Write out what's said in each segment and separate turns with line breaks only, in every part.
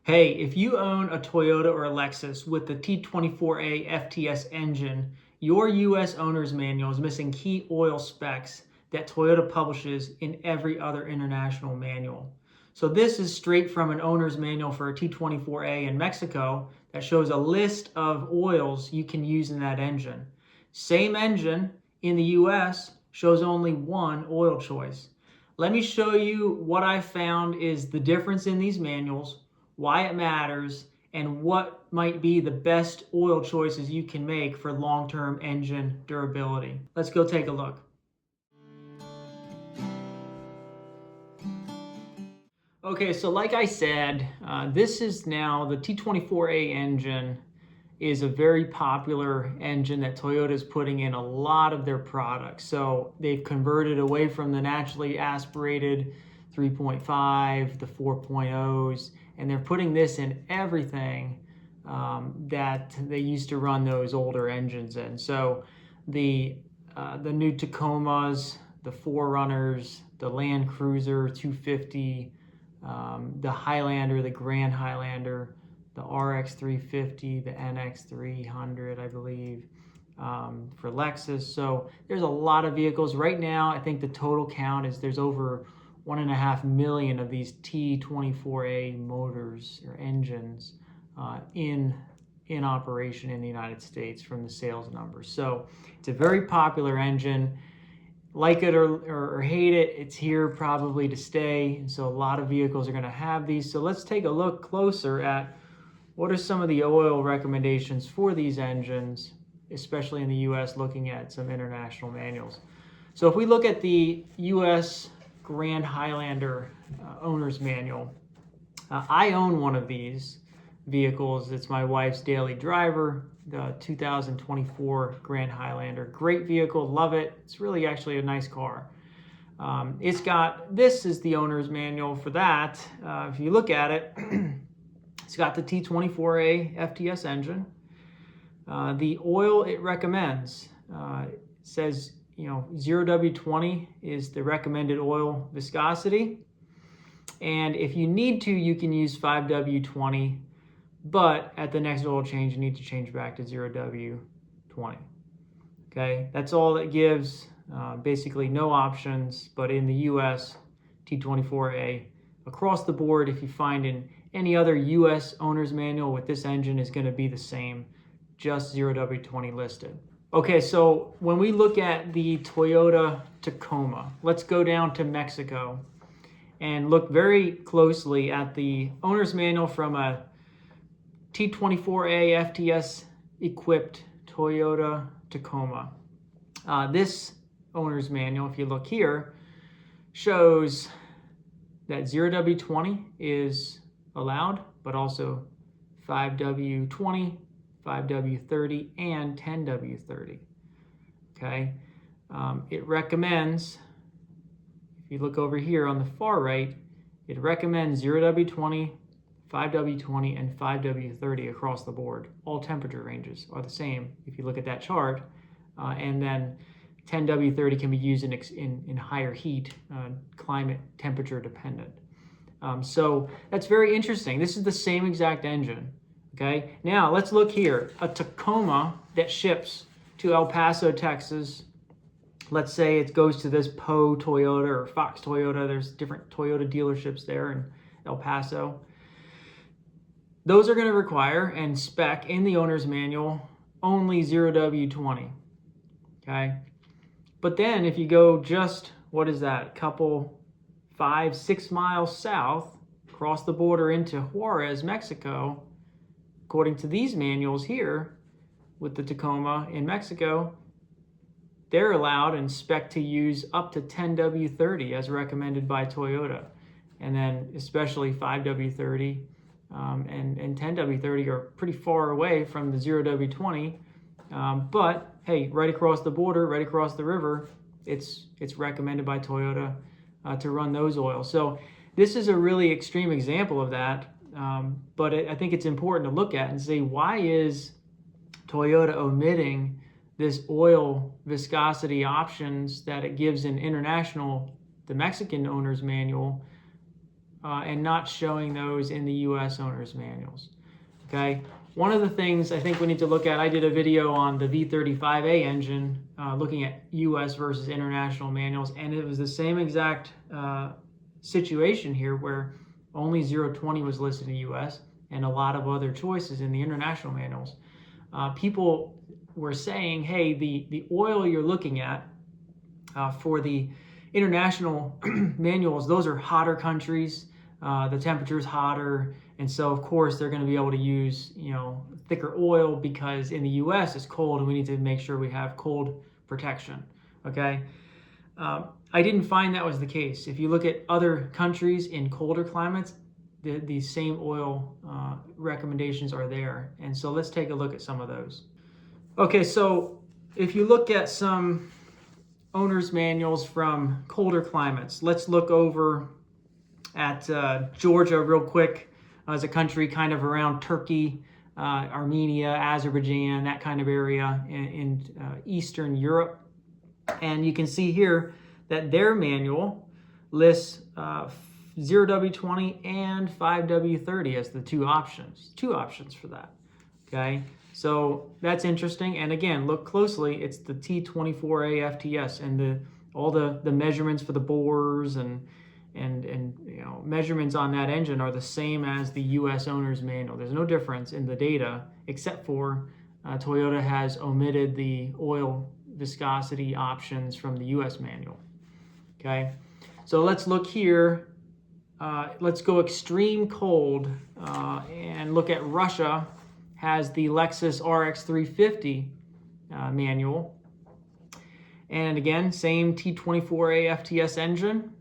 Hey, if you own a Toyota or a Lexus with the T24A-FTS engine, your U.S. owner's manual is missing key oil specs that Toyota publishes in every other international manual. So this is straight from an owner's manual for a T24A in Mexico that shows a list of oils you can use in that engine. Same engine in the U.S. shows only one oil choice. Let me show you what I found is the difference in these manuals, why it matters, and what might be the best oil choices you can make for long-term engine durability. Let's go take a look. Okay, so like I said, this is now the T24A engine is a very popular engine that Toyota is putting in a lot of their products. So they've converted away from the naturally aspirated 3.5, the 4.0s, and they're putting this in everything that they used to run those older engines in. So the new Tacomas, the 4Runners, the Land Cruiser 250, the Highlander, the Grand Highlander, the RX350, the NX300, I believe, for Lexus. So there's a lot of vehicles. Right now, I think the total count is there's over 1.5 million of these T24A motors or engines in operation in the United States from the sales numbers. So it's a very popular engine. Like it or hate it, it's here probably to stay. And so a lot of vehicles are going to have these. So let's take a look closer at what are some of the oil recommendations for these engines, especially in the US, looking at some international manuals. So if we look at the US Grand Highlander owner's manual, I own one of these vehicles. It's my wife's daily driver, the 2024 Grand Highlander. Great vehicle, love it. It's really actually a nice car. It's got, this is the owner's manual for that. If you look at it, it's got the T24A-FTS engine. The oil it recommends, it says, 0W20 is the recommended oil viscosity. And if you need to, you can use 5W20, but at the next oil change, you need to change back to 0W20. Okay, that's all it gives. Basically no options, but in the US, T24A, across the board, if you find in any other US owner's manual with this engine is going to be the same, just 0W20 listed. Okay, so when we look at the Toyota Tacoma, let's go down to Mexico and look very closely at the owner's manual from a T24A FTS equipped Toyota Tacoma. This owner's manual, if you look here, shows that 0W20 is allowed, but also 5W20, 5W30, and 10W30. Okay, it recommends, if you look over here on the far right, it recommends 0W20, 5W20, and 5W30 across the board. All temperature ranges are the same if you look at that chart, and then 10W30 can be used in higher heat, climate temperature dependent. So that's very interesting. This is the same exact engine. Okay, now let's look here. A Tacoma that ships to El Paso, Texas. Let's say it goes to this Poe Toyota or Fox Toyota. There's different Toyota dealerships there in El Paso. Those are going to require and spec in the owner's manual only 0W20. Okay, but then if you go just, what is that, couple 5-6 miles south, across the border into Juarez, Mexico, according to these manuals here with the Tacoma in Mexico, they're allowed and spec to use up to 10W30 as recommended by Toyota. And then especially 5W30 and 10W30 are pretty far away from the 0W20. But hey, right across the border, right across the river, it's recommended by Toyota to run those oils. So this is a really extreme example of that. But I think it's important to look at and say, why is Toyota omitting this oil viscosity options that it gives in international, the Mexican owner's manual, and not showing those in the US owner's manuals. Okay, one of the things I think we need to look at, I did a video on the V35A engine looking at US versus international manuals, and it was the same exact situation here where only 020 was listed in the US and a lot of other choices in the international manuals. People were saying, hey, the oil you're looking at for the international manuals, those are hotter countries, the temperature is hotter, and so of course they're going to be able to use, you know, thicker oil because in the US it's cold and we need to make sure we have cold protection. Okay, I didn't find that was the case. If you look at other countries in colder climates, the same oil recommendations are there, and so let's take a look at some of those. Okay, so if you look at some owner's manuals from colder climates, let's look over at Georgia real quick as a country kind of around Turkey, Armenia, Azerbaijan, that kind of issarea in Eastern Europe. And you can see here that their manual lists 0W20 and 5W30 as the two options for that. Okay, so that's interesting. And again, look closely, it's the T24A-FTS, and all the measurements for the bores and you know, measurements on that engine are the same as the US owner's manual. There's no difference in the data, except for Toyota has omitted the oil viscosity options from the US manual. Okay, so let's look here. Let's go extreme cold and look at Russia. Has the Lexus RX350 manual, and again, same T24A-FTS engine,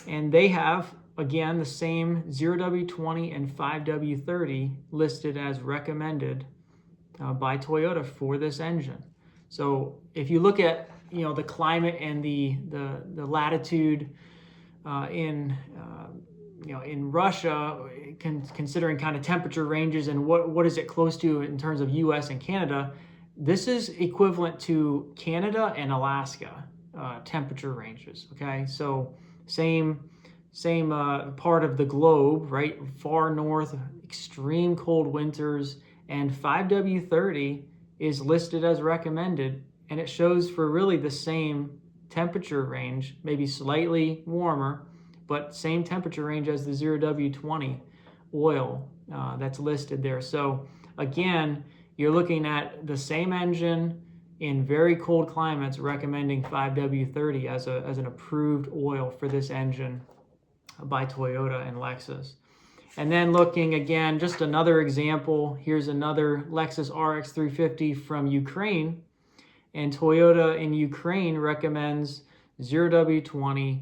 and they have again the same 0W20 and 5W30 listed as recommended by Toyota for this engine. So if you look at, you know, the climate and the latitude in Russia, considering kind of temperature ranges and what is it close to in terms of US and Canada, this is equivalent to Canada and Alaska temperature ranges. Okay, so same part of the globe, right? Far north, extreme cold winters, and 5W30 is listed as recommended, and it shows for really the same temperature range, maybe slightly warmer, but same temperature range as the 0W20 oil that's listed there. So again, you're looking at the same engine in very cold climates, recommending 5W30 as an approved oil for this engine by Toyota and Lexus. And then looking again, just another example, here's another Lexus RX350 from Ukraine, and Toyota in Ukraine recommends 0W20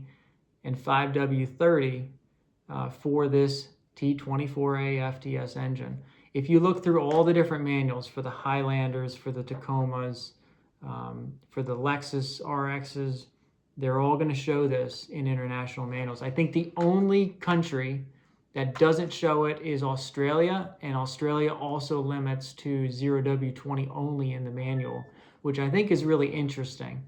and 5W30 for this T24A-FTS engine. If you look through all the different manuals for the Highlanders, for the Tacomas, for the Lexus RXs, they're all going to show this in international manuals. I think the only country that doesn't show it is Australia, and Australia also limits to 0W20 only in the manual, which I think is really interesting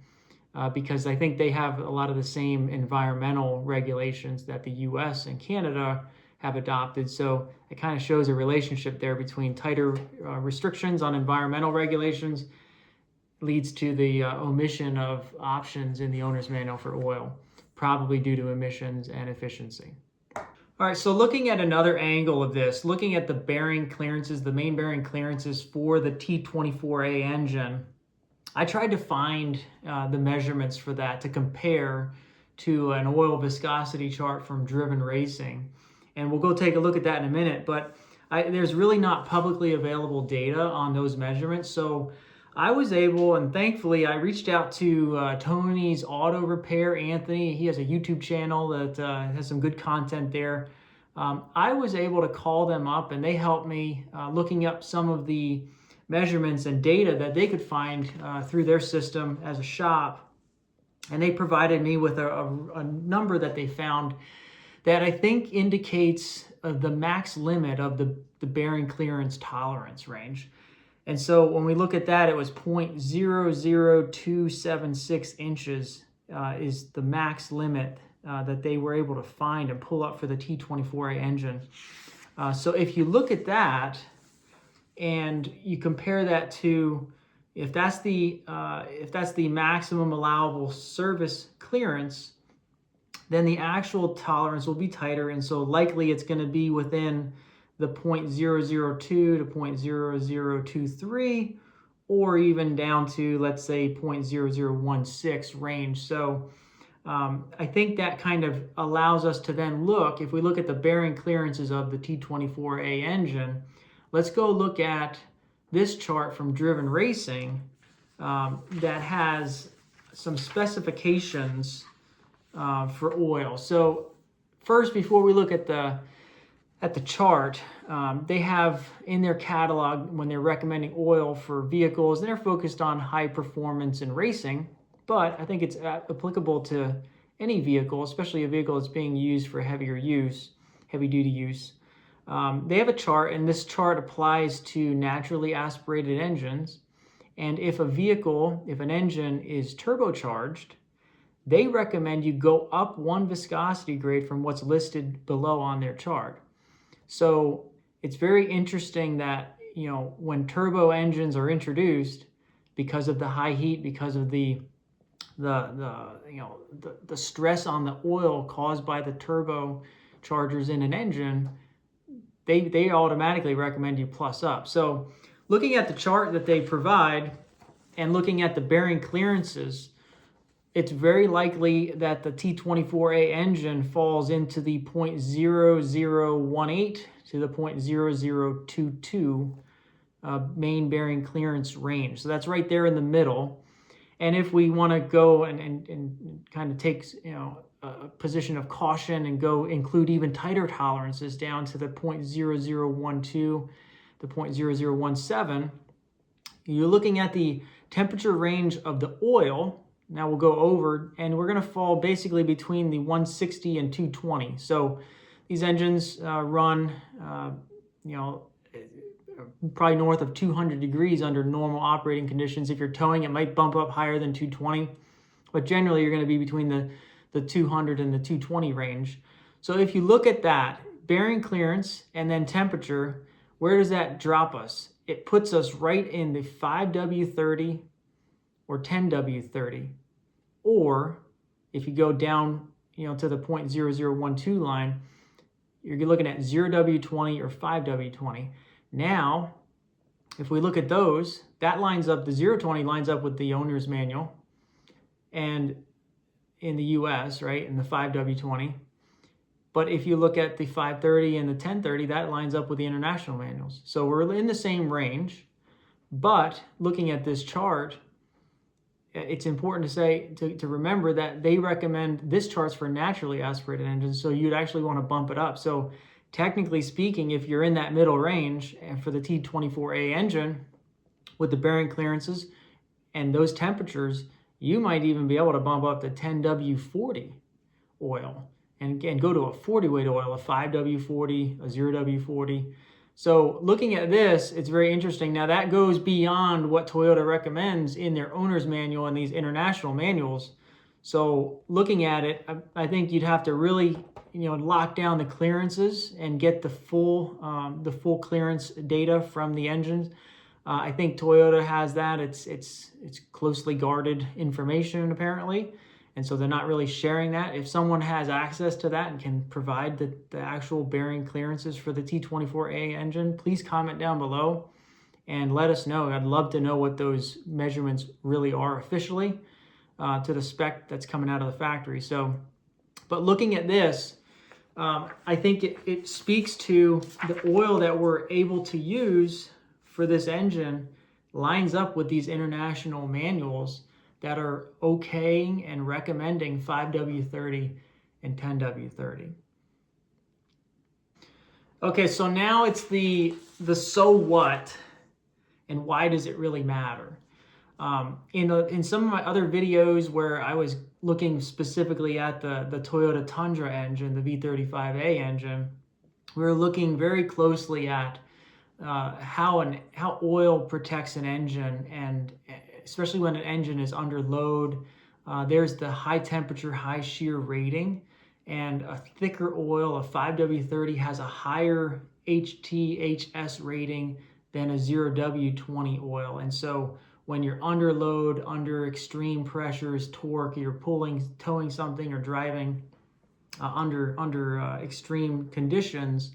because I think they have a lot of the same environmental regulations that the US and Canada have adopted. So it kind of shows a relationship there between tighter restrictions on environmental regulations leads to the omission of options in the owner's manual for oil, probably due to emissions and efficiency. All right, so looking at another angle of this, looking at the bearing clearances, the main bearing clearances for the T24A engine, I tried to find the measurements for that to compare to an oil viscosity chart from Driven Racing. And we'll go take a look at that in a minute, but there's really not publicly available data on those measurements. So I was able, and thankfully I reached out to Tony's Auto Repair, Anthony. He has a YouTube channel that has some good content there. I was able to call them up, and they helped me looking up some of the measurements and data that they could find through their system as a shop. And they provided me with a number that they found that I think indicates the max limit of the bearing clearance tolerance range. And so when we look at that, it was 0.00276 inches is the max limit that they were able to find and pull up for the T24A engine. So if you look at that and you compare that to if that's the maximum allowable service clearance, then the actual tolerance will be tighter, and so likely it's going to be within the 0.002 to 0.0023, or even down to, let's say, 0.0016 range. So I think that kind of allows us to then look, if we look at the bearing clearances of the T24A engine, let's go look at this chart from Driven Racing that has some specifications for oil. So first, before we look at the chart, they have in their catalog, when they're recommending oil for vehicles, they're focused on high performance and racing, but I think it's applicable to any vehicle, especially a vehicle that's being used for heavy duty use. They have a chart, and this chart applies to naturally aspirated engines. And if an engine is turbocharged, they recommend you go up one viscosity grade from what's listed below on their chart. So it's very interesting that, when turbo engines are introduced, because of the high heat, because of the stress on the oil caused by the turbochargers in an engine, they automatically recommend you plus up. So looking at the chart that they provide and looking at the bearing clearances, it's very likely that the T24A engine falls into the 0.0018 to the 0.0022 main bearing clearance range. So that's right there in the middle. And if we want to go and kind of take a position of caution and go include even tighter tolerances down to the 0.0012 to 0.0017, you're looking at the temperature range of the oil. Now we'll go over, and we're going to fall basically between the 160 and 220. So these engines run, probably north of 200 degrees under normal operating conditions. If you're towing, it might bump up higher than 220, but generally you're going to be between the 200 and the 220 range. So if you look at that bearing clearance and then temperature, where does that drop us? It puts us right in the 5W30 or 10W30. Or if you go down, to the 0.0012 line, you're looking at 0W20 or 5W20. Now, if we look at those, that lines up, the 020 lines up with the owner's manual, and in the US, right, in the 5W20. But if you look at the 530 and the 1030, that lines up with the international manuals. So we're in the same range, but looking at this chart, it's important to remember that they recommend this chart's for naturally aspirated engines, so you'd actually want to bump it up. So technically speaking, if you're in that middle range, and for the T24A engine with the bearing clearances and those temperatures, you might even be able to bump up to 10W40 oil and go to a 40 weight oil, a 5W40, a 0W40. So looking at this, it's very interesting. Now that goes beyond what Toyota recommends in their owner's manual and these international manuals. So looking at it, I think you'd have to really, lock down the clearances and get the full clearance data from the engines. I think Toyota has that. It's closely guarded information apparently, and so they're not really sharing that. If someone has access to that and can provide the actual bearing clearances for the T24A engine, please comment down below and let us know. I'd love to know what those measurements really are officially to the spec that's coming out of the factory. So, but looking at this, I think it speaks to the oil that we're able to use for this engine lines up with these international manuals that are okaying and recommending 5W30 and 10W30. Okay, so now it's the so what and why does it really matter? In some of my other videos where I was looking specifically at the Toyota Tundra engine, the V35A engine, we were looking very closely at how oil protects an engine, and especially when an engine is under load. There's the high temperature, high shear rating. and a thicker oil, a 5W30, has a higher HTHS rating than a 0W20 oil. And so when you're under load, under extreme pressures, torque, you're towing something or driving under extreme conditions,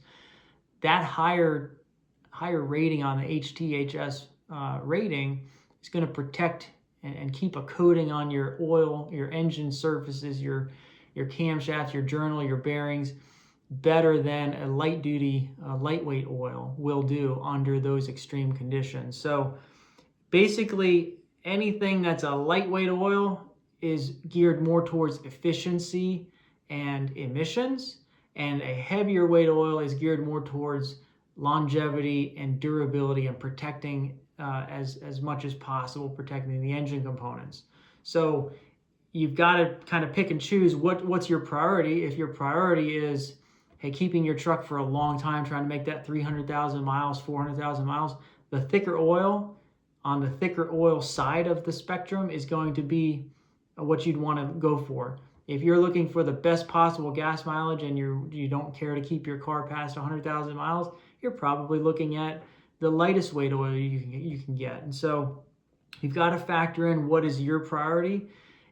that higher rating on the HTHS rating is going to protect and keep a coating on your oil, your engine surfaces, your camshafts, your journal, your bearings, better than a lightweight oil will do under those extreme conditions. So basically, anything that's a lightweight oil is geared more towards efficiency and emissions, and a heavier weight oil is geared more towards longevity and durability and protecting as much as possible, protecting the engine components. So you've got to kind of pick and choose what's your priority. If your priority is, hey, keeping your truck for a long time, trying to make that 300,000 miles, 400,000 miles, the thicker oil on the thicker oil side of the spectrum is going to be what you'd want to go for. If you're looking for the best possible gas mileage and you don't care to keep your car past 100,000 miles, you're probably looking at the lightest weight oil you can get. And so you've got to factor in what is your priority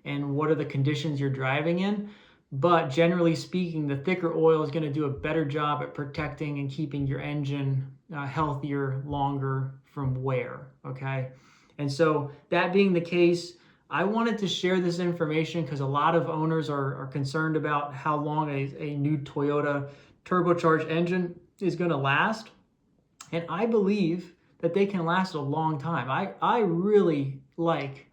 and what are the conditions you're driving in. But generally speaking, the thicker oil is going to do a better job at protecting and keeping your engine healthier longer from wear, okay? And so that being the case, I wanted to share this information because a lot of owners are concerned about how long a new Toyota turbocharged engine is going to last. And I believe that they can last a long time. I really like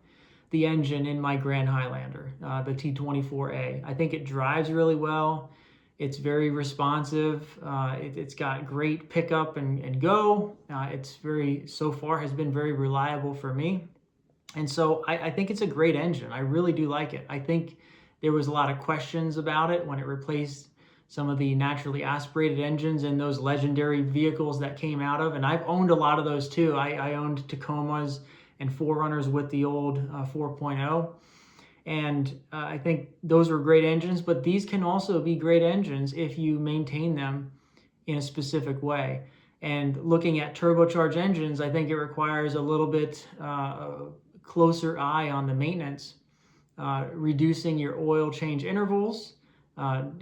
the engine in my Grand Highlander, the T24A. I think it drives really well. It's very responsive. It's got great pickup and go. So far has been very reliable for me. And so I think it's a great engine. I really do like it. I think there was a lot of questions about it when it replaced some of the naturally aspirated engines in those legendary vehicles that came out of. And I've owned a lot of those too. I owned Tacomas and 4Runners with the old 4.0. And I think those were great engines, but these can also be great engines if you maintain them in a specific way. And looking at turbocharged engines, I think it requires a little bit closer eye on the maintenance, reducing your oil change intervals.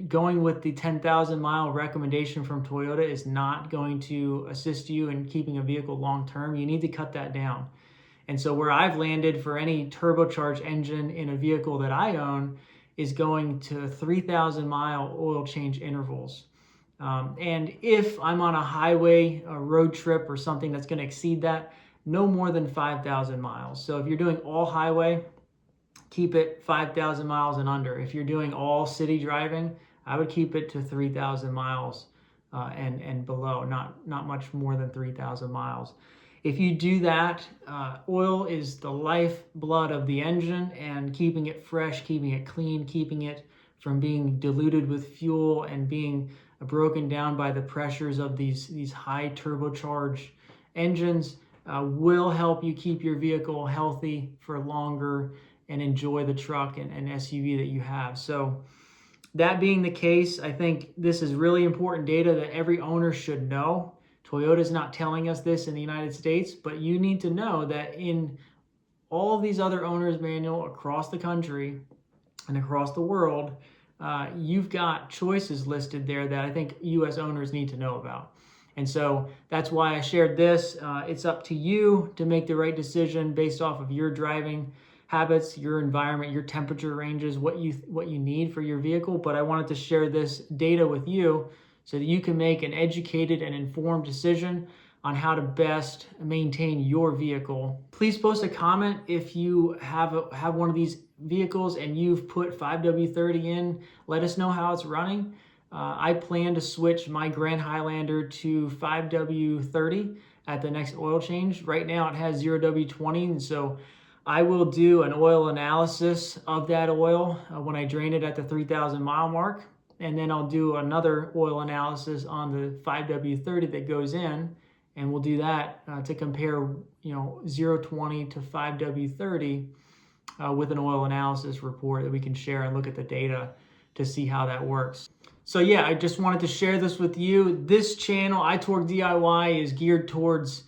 Going with the 10,000 mile recommendation from Toyota is not going to assist you in keeping a vehicle long term. You need to cut that down. And so where I've landed for any turbocharged engine in a vehicle that I own is going to 3,000 mile oil change intervals. And if I'm on a highway, a road trip, or something that's going to exceed that, no more than 5,000 miles. So if you're doing all highway, keep it 5,000 miles and under. If you're doing all city driving, I would keep it to 3,000 miles and below, not much more than 3,000 miles. If you do that, oil is the lifeblood of the engine, and keeping it fresh, keeping it clean, keeping it from being diluted with fuel and being broken down by the pressures of these high turbocharged engines will help you keep your vehicle healthy for longer and enjoy the truck and SUV that you have. So that being the case, I think this is really important data that every owner should know. Toyota's not telling us this in the United States, but you need to know that in all of these other owners' manual across the country and across the world, you've got choices listed there that I think U.S. owners need to know about. And so that's why I shared this. It's up to you to make the right decision based off of your driving habits, your environment, your temperature ranges, what you need for your vehicle. But I wanted to share this data with you so that you can make an educated and informed decision on how to best maintain your vehicle. Please post a comment if you have one of these vehicles and you've put 5W30 in. Let us know how it's running. I plan to switch my Grand Highlander to 5W30 at the next oil change. Right now it has 0W20, and so I will do an oil analysis of that oil when I drain it at the 3,000 mile mark. And then I'll do another oil analysis on the 5W30 that goes in, and we'll do that to compare 020 to 5W30 with an oil analysis report that we can share and look at the data to see how that works. So yeah, I just wanted to share this with you. This channel, iTorqueDIY, is geared towards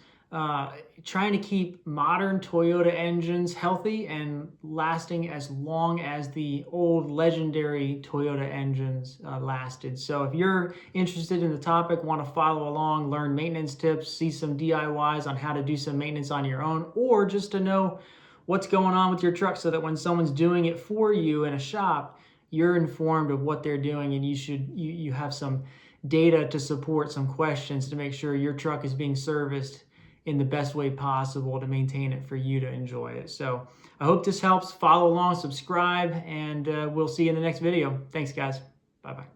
trying to keep modern Toyota engines healthy and lasting as long as the old legendary Toyota engines lasted. So if you're interested in the topic, want to follow along, learn maintenance tips, see some DIYs on how to do some maintenance on your own, or just to know what's going on with your truck so that when someone's doing it for you in a shop, you're informed of what they're doing, and you have some data to support some questions to make sure your truck is being serviced in the best way possible to maintain it for you to enjoy it. So I hope this helps. Follow along, subscribe, and we'll see you in the next video. Thanks, guys. Bye-bye.